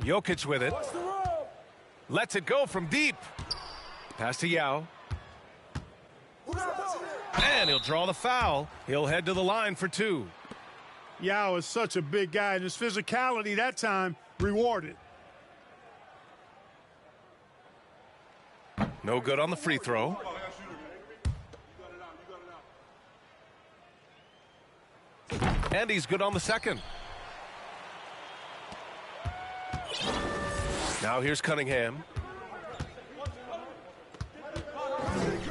Jokic with it. Lets it go from deep. Pass to Yao. And he'll draw the foul. He'll head to the line for two. Yao is such a big guy, and his physicality that time rewarded. No good on the free throw. And he's good on the second. Now here's Cunningham.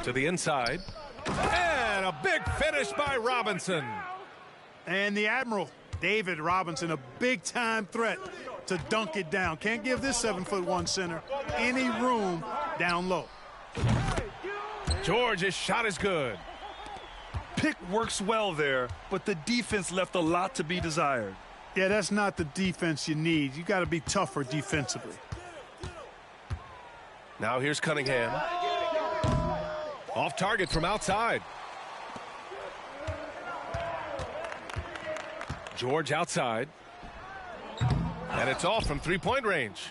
To the inside. And a big finish by Robinson. And the Admiral, David Robinson, a big-time threat to dunk it down. Can't give this 7'1" center any room down low. George's shot is good. Pick works well there, but the defense left a lot to be desired. Yeah, that's not the defense you need. You got to be tougher defensively. Now here's Cunningham. Off target from outside. George outside. And it's off from three-point range.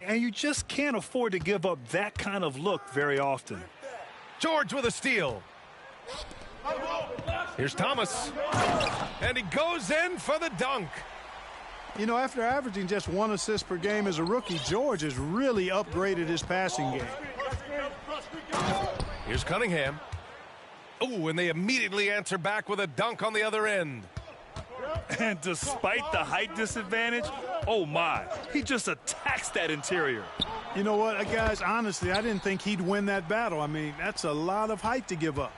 And you just can't afford to give up that kind of look very often. George with a steal. Here's Thomas. And he goes in for the dunk. You know, after averaging just 1 assist per game as a rookie, George has really upgraded his passing game. Here's Cunningham. Oh, and they immediately answer back with a dunk on the other end. And despite the height disadvantage, oh my, he just attacks that interior. You know what, guys, honestly, I didn't think he'd win that battle. I mean, that's a lot of height to give up.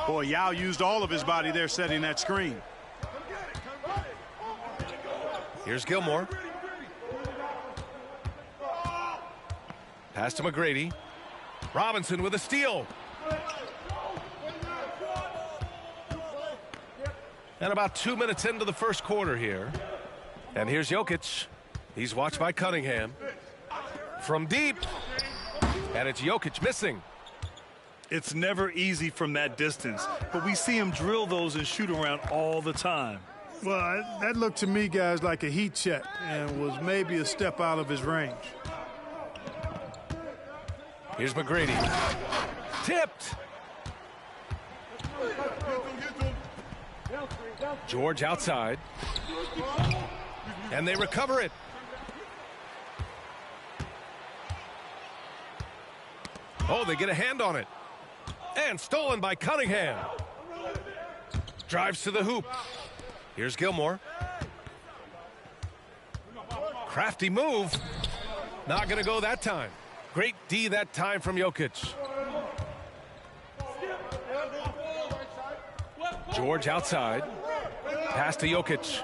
Boy, Yao used all of his body there setting that screen. Here's Gilmore. Pass to McGrady. Robinson with a steal. And about 2 minutes into the first quarter here. And here's Jokic. He's watched by Cunningham. From deep. And it's Jokic missing. It's never easy from that distance, but we see him drill those and shoot around all the time. Well, that looked to me, guys, like a heat check and was maybe a step out of his range. Here's McGrady. Tipped. George outside. And they recover it. Oh, they get a hand on it. And stolen by Cunningham. Drives to the hoop. Here's Gilmore. Crafty move. Not going to go that time. Great D that time from Jokic. George outside. Pass to Jokic.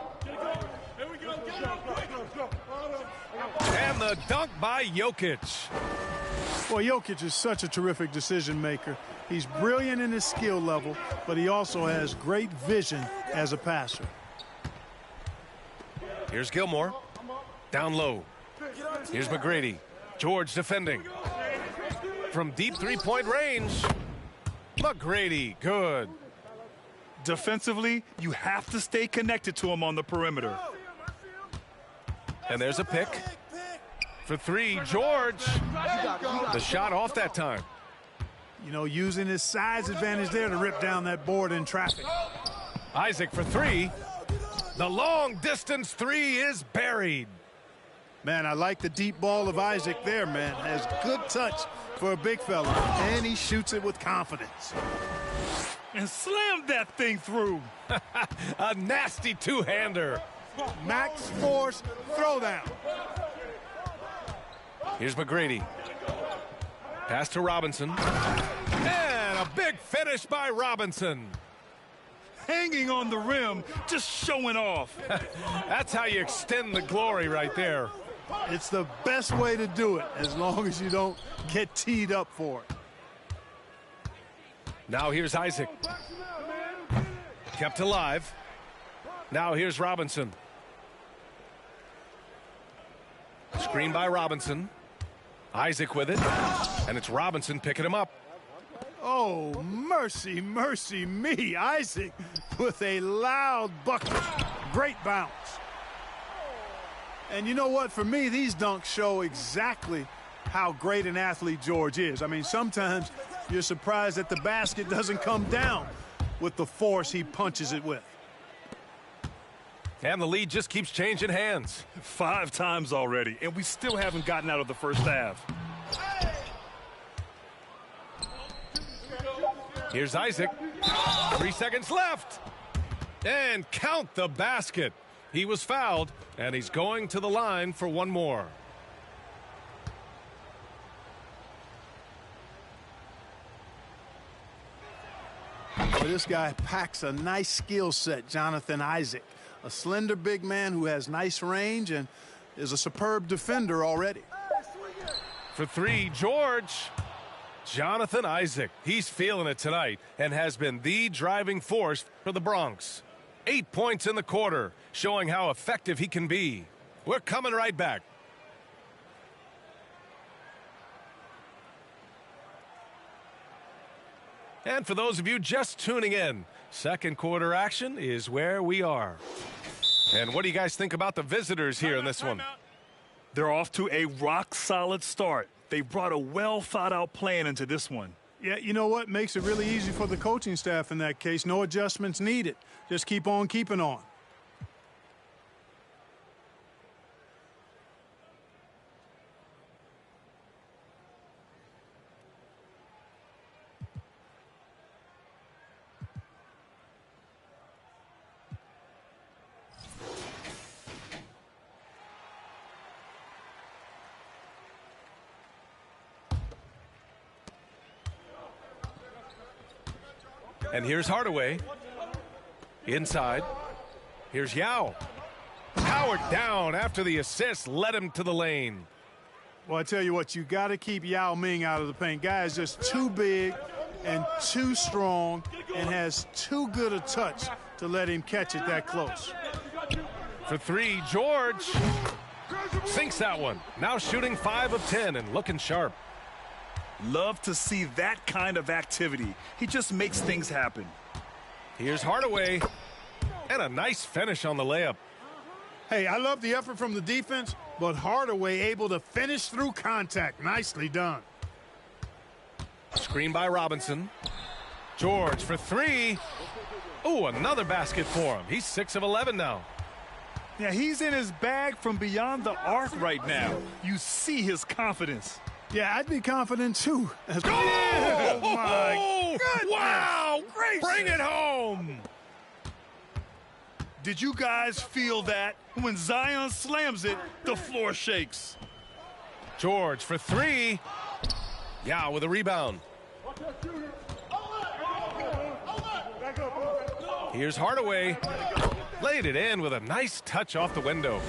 And the dunk by Jokic. Well, Jokic is such a terrific decision maker. He's brilliant in his skill level, but he also has great vision as a passer. Here's Gilmore. Down low. Here's McGrady. George defending. From deep three-point range. McGrady, good. Defensively, you have to stay connected to him on the perimeter. And there's a pick. For three, George. The shot off that time. You know, using his size advantage there to rip down that board in traffic. Isaac for three. The long distance three is buried. Man, I like the deep ball of Isaac there, man. Has good touch for a big fella, and he shoots it with confidence. And slammed that thing through. A nasty two-hander. Max force throwdown. Here's McGrady. Pass to Robinson. And a big finish by Robinson. Hanging on the rim, just showing off. That's how you extend the glory right there. It's the best way to do it, as long as you don't get teed up for it. Now here's Isaac. Kept alive. Now here's Robinson. Screen by Robinson. Isaac with it. And it's Robinson picking him up. Oh, mercy, mercy me. Isaac with a loud bucket. Great bounce. And you know what? For me, these dunks show exactly how great an athlete George is. I mean, sometimes you're surprised that the basket doesn't come down with the force he punches it with. And the lead just keeps changing hands. 5 times already, and we still haven't gotten out of the first half. Here's Isaac. 3 seconds left. And count the basket. He was fouled, and he's going to the line for one more. Well, this guy packs a nice skill set, Jonathan Isaac. A slender big man who has nice range and is a superb defender already. For 3, George. Jonathan Isaac. He's feeling it tonight and has been the driving force for the Bronx. 8 points in the quarter, showing how effective he can be. We're coming right back. And for those of you just tuning in, second quarter action is where we are. And what do you guys think about the visitors here in this one? They're off to a rock-solid start. They brought a well-thought-out plan into this one. Yeah, you know what? Makes it really easy for the coaching staff in that case. No adjustments needed. Just keep on keeping on. And here's Hardaway. Inside. Here's Yao. Powered down after the assist led him to the lane. Well, I tell you what, you got to keep Yao Ming out of the paint. Guy is just too big and too strong and has too good a touch to let him catch it that close. For 3, George sinks that one. Now shooting 5 of 10 and looking sharp. Love to see that kind of activity. He just makes things happen. Here's Hardaway. And a nice finish on the layup. Hey, I love the effort from the defense, but Hardaway able to finish through contact. Nicely done. Screen by Robinson. George for 3. Ooh, another basket for him. He's 6 of 11 now. Yeah, he's in his bag from beyond the arc right now. You see his confidence. Yeah, I'd be confident too. Oh, my goodness. Wow! Gracious. Bring it home! Did you guys feel that? When Zion slams it, the floor shakes. George for 3. Yeah, with a rebound. Here's Hardaway. Laid it in with a nice touch off the window.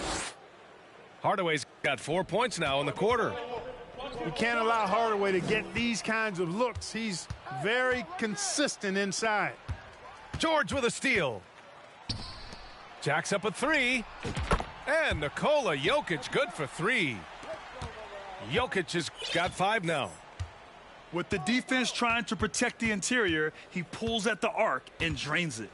Hardaway's got 4 points now in the quarter. You can't allow Hardaway to get these kinds of looks. He's very consistent inside. George with a steal. Jacks up a 3. And Nikola Jokic good for 3. Jokic has got 5 now. With the defense trying to protect the interior, he pulls at the arc and drains it.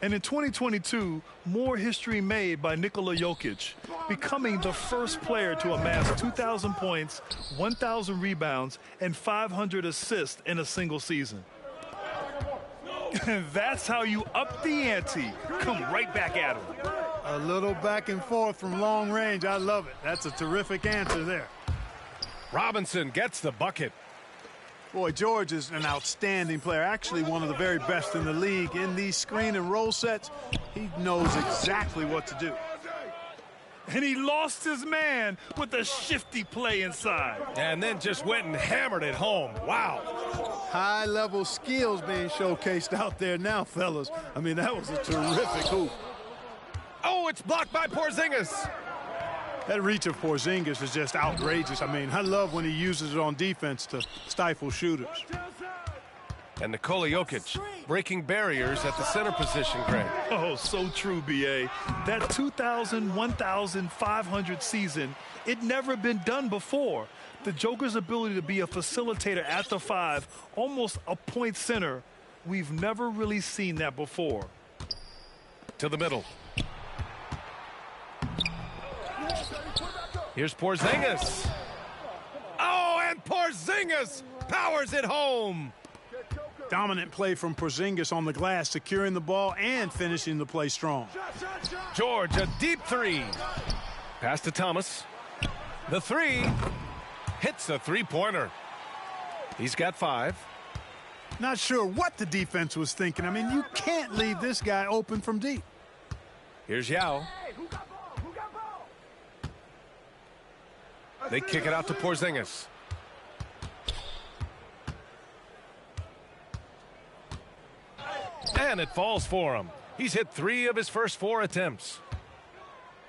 And in 2022, more history made by Nikola Jokic, becoming the first player to amass 2,000 points, 1,000 rebounds, and 500 assists in a single season. And that's how you up the ante. Come right back at him. A little back and forth from long range. I love it. That's a terrific answer there. Robinson gets the bucket. Boy, George is an outstanding player, actually one of the very best in the league. In these screen and roll sets, he knows exactly what to do. And he lost his man with a shifty play inside. And then just went and hammered it home. Wow. High-level skills being showcased out there now, fellas. I mean, that was a terrific hoop. Oh, it's blocked by Porzingis. That reach of Porzingis is just outrageous. I mean, I love when he uses it on defense to stifle shooters. And Nikola Jokic breaking barriers at the center position, Greg. Oh, so true, B.A. That 2,000, 1,500 season, it never been done before. The Joker's ability to be a facilitator at the 5, almost a point center, we've never really seen that before. To the middle. Here's Porzingis. Oh, and Porzingis powers it home. Dominant play from Porzingis on the glass, securing the ball and finishing the play strong. George, a deep three. Pass to Thomas. The three. Hits a three-pointer. He's got 5. Not sure what the defense was thinking. I mean, you can't leave this guy open from deep. Here's Yao. They kick it out to Porzingis. And it falls for him. He's hit 3 of his first 4 attempts.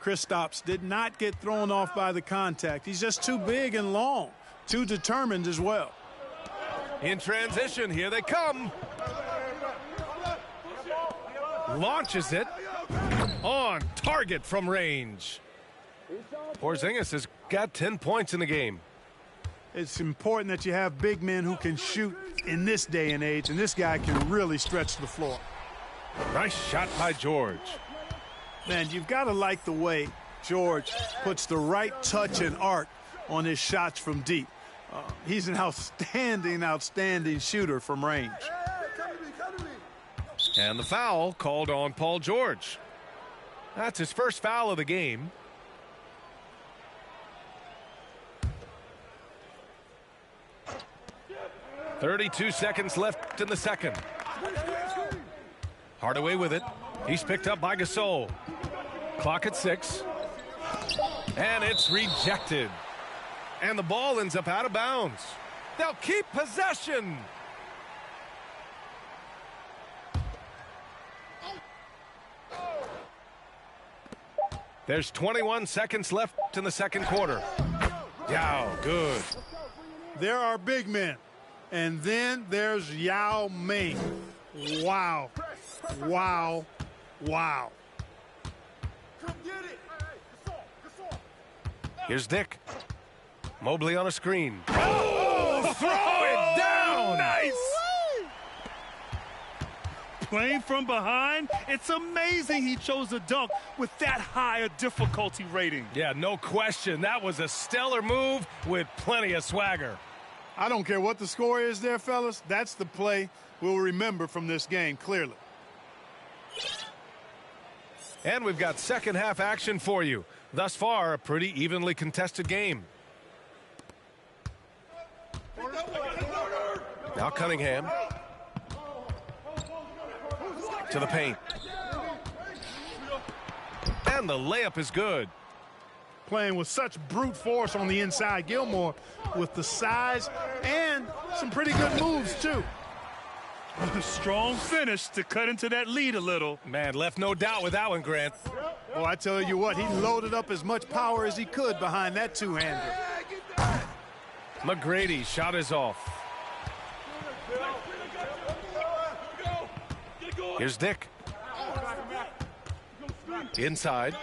Kristaps did not get thrown off by the contact. He's just too big and long, too determined as well. In transition, here they come. Launches it. On target from range. Porzingis has got 10 points in the game. It's important that you have big men who can shoot in this day and age, and this guy can really stretch the floor. Nice shot by George. Man, you've got to like the way George puts the right touch and arc on his shots from deep. He's an outstanding shooter from range. And the foul called on Paul George. That's his first foul of the game. .32 seconds left in the second. Hardaway with it. He's picked up by Gasol. Clock at 6. And it's rejected. And the ball ends up out of bounds. They'll keep possession. There's 21 seconds left in the second quarter. Yao, good. There are big men. And then there's Yao Ming. Wow. Wow. Wow. Here's Dick. Mobley on a screen. Oh, throw it down. Nice. Playing from behind, it's amazing he chose a dunk with that high a difficulty rating. Yeah, no question. That was a stellar move with plenty of swagger. I don't care what the score is there, fellas. That's the play we'll remember from this game, clearly. And we've got second half action for you. Thus far, a pretty evenly contested game. Now Cunningham. To the paint. And the layup is good. Playing with such brute force on the inside. Gilmore with the size and some pretty good moves, too. A strong finish to cut into that lead a little. Man, left no doubt with that one, Grant. Well, I tell you what, he loaded up as much power as he could behind that two-hander. McGrady shot is off. Here's Dick. Inside.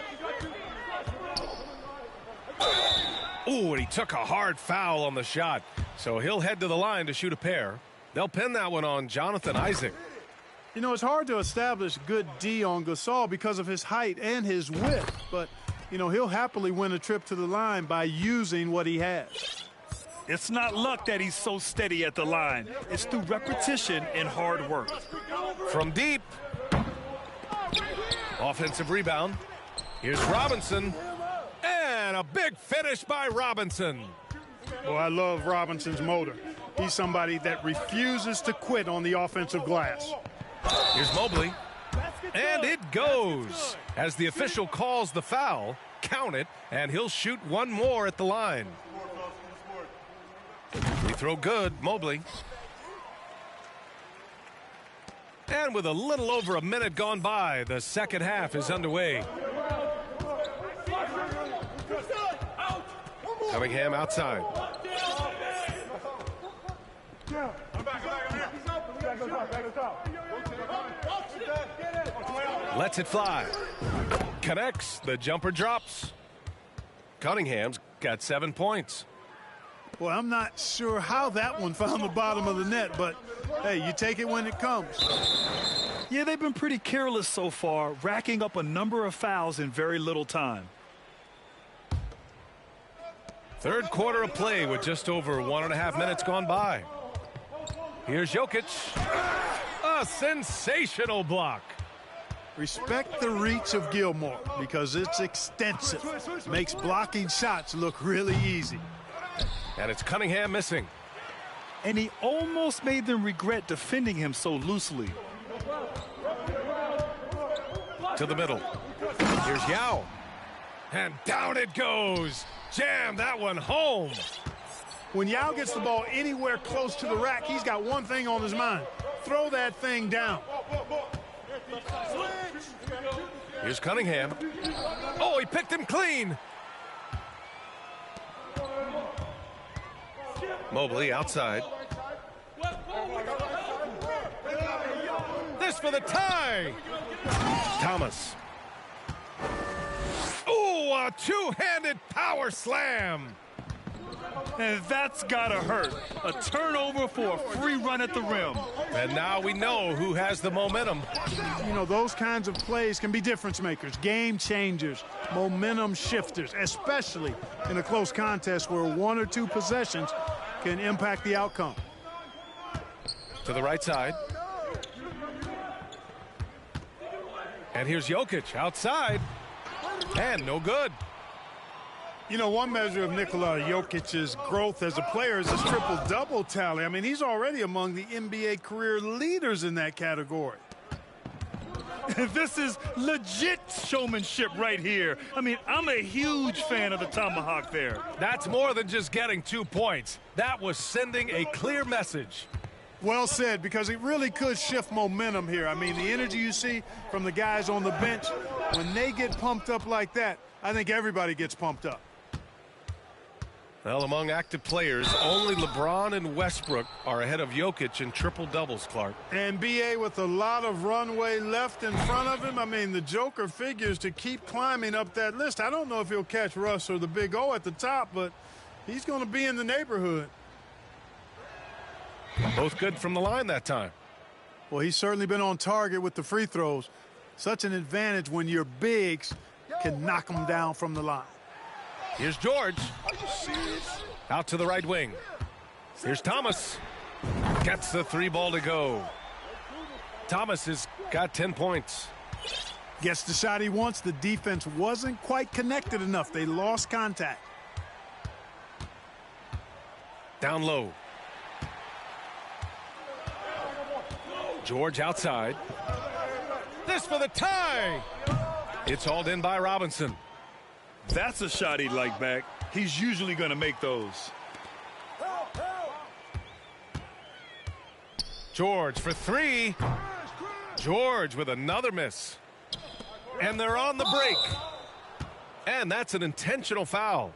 Ooh, and he took a hard foul on the shot. So he'll head to the line to shoot a pair. They'll pin that one on Jonathan Isaac. You know, it's hard to establish good D on Gasol because of his height and his width. But, you know, he'll happily win a trip to the line by using what he has. It's not luck that he's so steady at the line. It's through repetition and hard work. From deep. Offensive rebound. Here's Robinson. And a big finish by Robinson. Well, I love Robinson's motor. He's somebody that refuses to quit on the offensive glass. Here's Mobley. And it goes. As the official calls the foul, count it, and he'll shoot one more at the line. Free throw good, Mobley. And with a little over a minute gone by, the second half is underway. Cunningham outside. Lets it fly. Connects. The jumper drops. Cunningham's got 7 points. Well, I'm not sure how that one found the bottom of the net, but, hey, you take it when it comes. Yeah, they've been pretty careless so far, racking up a number of fouls in very little time. Third quarter of play with just over 1.5 minutes gone by. Here's Jokic. A sensational block. Respect the reach of Gilmore because it's extensive. Makes blocking shots look really easy. And it's Cunningham missing. And he almost made them regret defending him so loosely. To the middle. Here's Yao. And down it goes. Jam that one home. When Yao gets the ball anywhere close to the rack, he's got one thing on his mind. Throw that thing down. Here's Cunningham. Oh, he picked him clean. Mobley outside. This for the tie. Thomas. Ooh, a two-handed power slam. And that's gotta hurt. A turnover for a free run at the rim. And now we know who has the momentum. You know, those kinds of plays can be difference makers, game changers, momentum shifters, especially in a close contest where one or two possessions can impact the outcome. To the right side. And here's Jokic outside. And no good. You know, one measure of Nikola Jokic's growth as a player is his triple-double tally. I mean, he's already among the NBA career leaders in that category. This is legit showmanship right here. I mean, I'm a huge fan of the tomahawk there. That's more than just getting 2 points. That was sending a clear message. Well said, because it really could shift momentum here. I mean, the energy you see from the guys on the bench, when they get pumped up like that, I think everybody gets pumped up. Well, among active players, only LeBron and Westbrook are ahead of Jokic in triple-doubles, Clark. And B.A. with a lot of runway left in front of him. I mean, the Joker figures to keep climbing up that list. I don't know if he'll catch Russ or the Big O at the top, but he's going to be in the neighborhood. Both good from the line that time. Well, he's certainly been on target with the free throws. Such an advantage when your bigs can knock them down from the line. Here's George. Out to the right wing. Here's Thomas. Gets the three ball to go. Thomas has got 10 points. Gets the shot he wants. The defense wasn't quite connected enough. They lost contact. Down low. George outside. This for the tie. It's hauled in by Robinson. That's a shot he'd like back. He's usually going to make those. George for three. George with another miss. And they're on the break. And that's an intentional foul.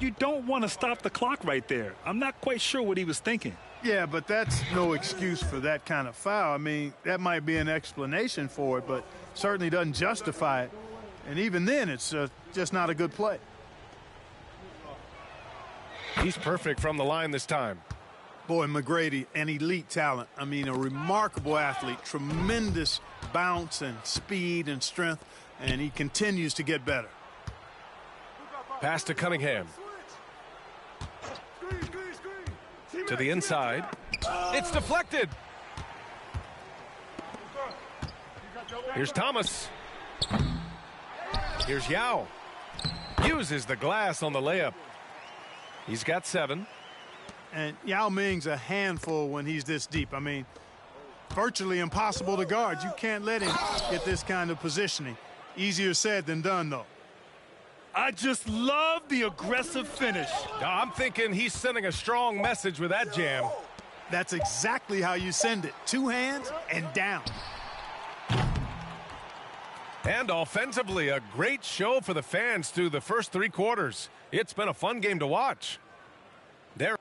You don't want to stop the clock right there. I'm not quite sure what he was thinking. Yeah, but that's no excuse for that kind of foul. I mean, that might be an explanation for it, but certainly doesn't justify it. And even then, it's just not a good play. He's perfect from the line this time. Boy, McGrady, an elite talent. I mean, a remarkable athlete, tremendous bounce and speed and strength, and he continues to get better. Pass to Cunningham. To the inside. It's deflected. Here's Thomas. Here's Yao. Uses the glass on the layup. He's got 7. And Yao Ming's a handful when he's this deep. I mean, virtually impossible to guard. You can't let him get this kind of positioning. Easier said than done, though. I just love the aggressive finish. I'm thinking he's sending a strong message with that jam. That's exactly how you send it. 2 hands and down. And offensively, a great show for the fans through the first 3 quarters. It's been a fun game to watch. There.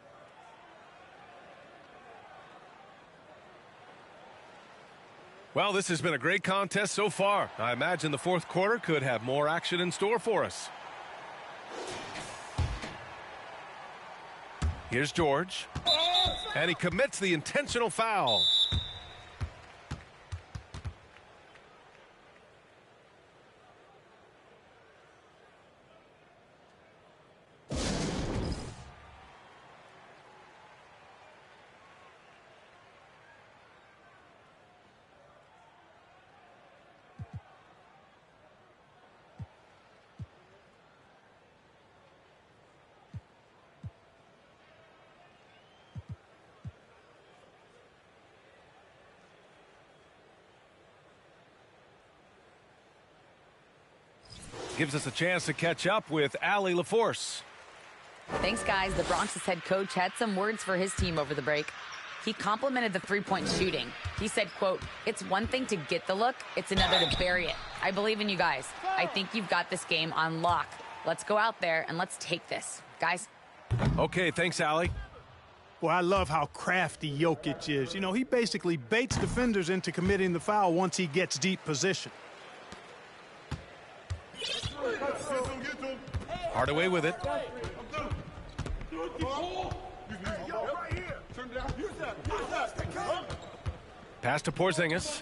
Well, this has been a great contest so far. I imagine the fourth quarter could have more action in store for us. Here's George. And he commits the intentional foul. Gives us a chance to catch up with Allie LaForce. Thanks, guys. The Bronx' head coach had some words for his team over the break. He complimented the three-point shooting. He said, quote, "It's one thing to get the look, it's another to bury it. I believe in you guys. I think you've got this game on lock. Let's go out there and let's take this. Guys." Okay, thanks, Allie. Well, I love how crafty Jokic is. You know, he basically baits defenders into committing the foul once he gets deep position. Hardaway with it. Pass to Porzingis.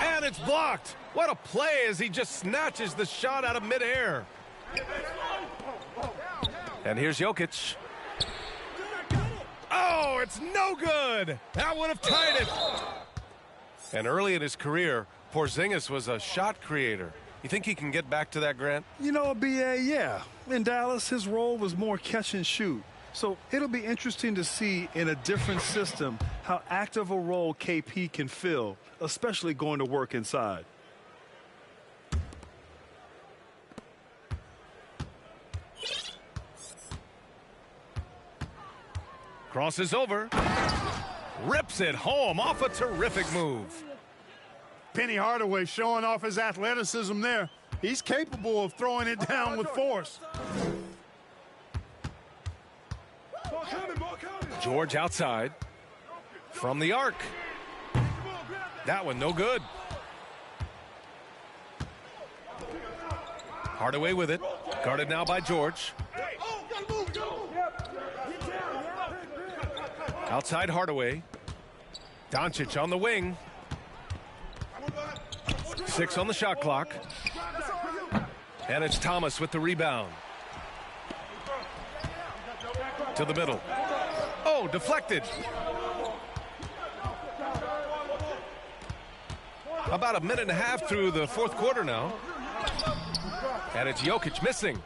And it's blocked. What a play as he just snatches the shot out of midair. And here's Jokic. Oh, it's no good. That would have tied it. And early in his career, Porzingis was a shot creator. You think he can get back to that, Grant? You know, BA, yeah. In Dallas, his role was more catch and shoot. So it'll be interesting to see in a different system how active a role KP can fill, especially going to work inside. Crosses over. Rips it home off a terrific move. Penny Hardaway showing off his athleticism there. He's capable of throwing it down with force. George outside. From the arc. That one no good. Hardaway with it. Guarded now by George. Outside Hardaway. Doncic on the wing. 6 on the shot clock. And it's Thomas with the rebound. To the middle. Oh, deflected. About a minute and a half through the fourth quarter now. And it's Jokic missing.